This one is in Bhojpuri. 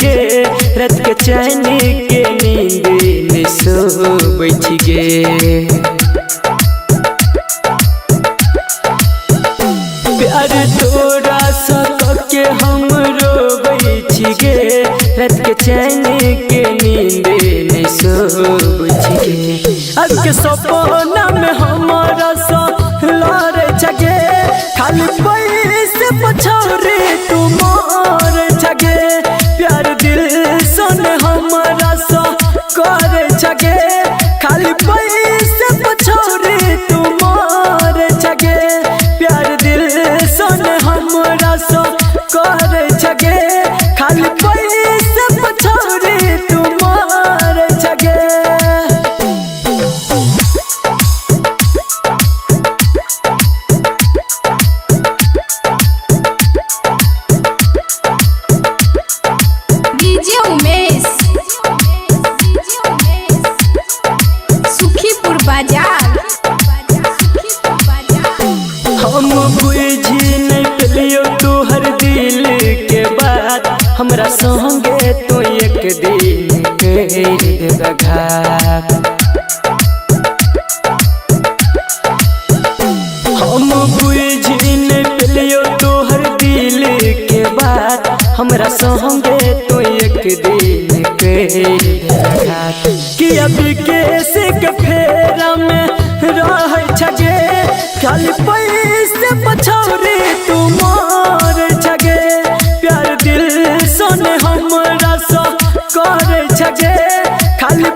गे रात के चैन के नींद में सोबै छी गे। प्यार तोरा सक के हम रोबै छी गे रात के चैन के नींद में सोबै छी गे। अब के सपना में हमारा लड़े छगे खाली पैसे पछौरे तुमार छगे। प्यार दिल सुन हमारा करे छगे खाली पैसे पछौरे तुमार छगे। प्यार दिल सुन हमारा करे छगे खाली पैसे पछौरे तुमार छगे। सुखीपुर बाजार हम बुझी नहीं पेलियो तोहर दिल के बात हमरा संगे तो एक दिन के घात। हम बुझी नहीं पेलियो तोहर दिल के बात हमरा संगे तो एक दिन के घात। कि अभी कैसे के फेरा में रह छगे खाली पैसे पछौरे तुमार छगे। प्यार दिल सुन हमरा करे छगे खाली